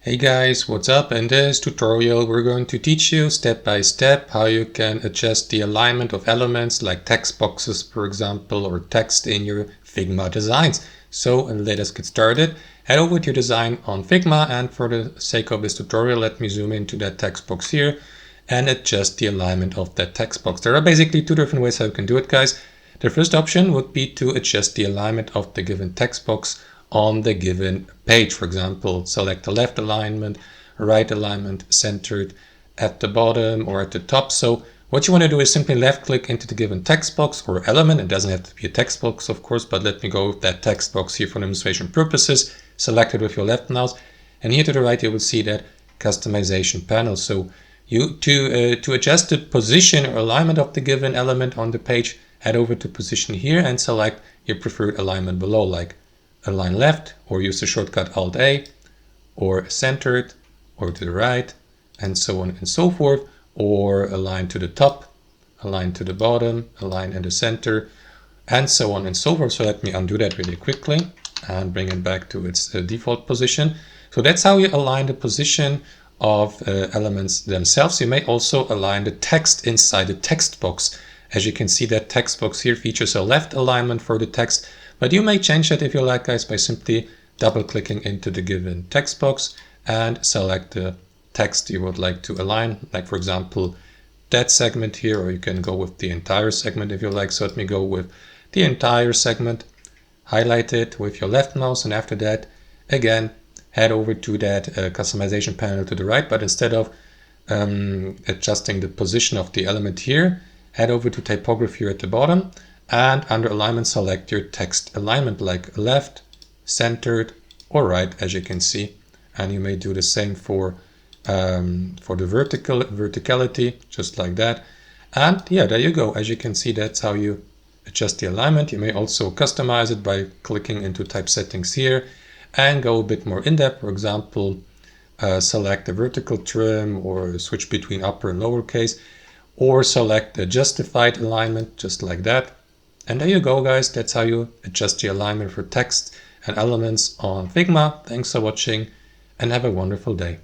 Hey guys, what's up? In this tutorial we're going to teach you step by step how you can adjust the alignment of elements like text boxes, for example, or text in your Figma designs. So let us get started. Head over to your design on Figma, and for the sake of this tutorial let me zoom into that text box here and adjust the alignment of that text box. There are basically two different ways how you can do it, guys. The first option would be to adjust the alignment of the given text box on the given page. For example, select the left alignment, right alignment, centered at the bottom or at the top. So what you want to do is simply left click into the given text box or element. It doesn't have to be a text box, of course, but let me go with that text box here for demonstration purposes. Select it with your left mouse, and here to the right you will see that customization panel. So you to adjust the position or alignment of the given element on the page, head over to position here and select your preferred alignment below, like align left, or use the shortcut Alt A, or centered, or to the right, and so on and so forth, or align to the top, align to the bottom, align in the center, and so on and so forth. So let me undo that really quickly and bring it back to its default position. So that's how you align the position of elements themselves. You may also align the text inside the text box. As you can see, that text box here features a left alignment for the text, but you may change that if you like, guys, by simply double clicking into the given text box and select the text you would like to align, like for example that segment here, or you can go with the entire segment if you like. So let me go with the entire segment, highlight it with your left mouse, and after that again head over to that customization panel to the right, but instead of adjusting the position of the element here, head over to typography at the bottom, and under alignment select your text alignment, like left, centered, or right, as you can see. And you may do the same for the verticality, just like that. And yeah, there you go. As you can see, that's how you adjust the alignment. You may also customize it by clicking into type settings here and go a bit more in depth. For example, select the vertical trim, or switch between upper and lowercase, or select the justified alignment, just like that. And there you go, guys. That's how you adjust the alignment for text and elements on Figma. Thanks for watching and have a wonderful day.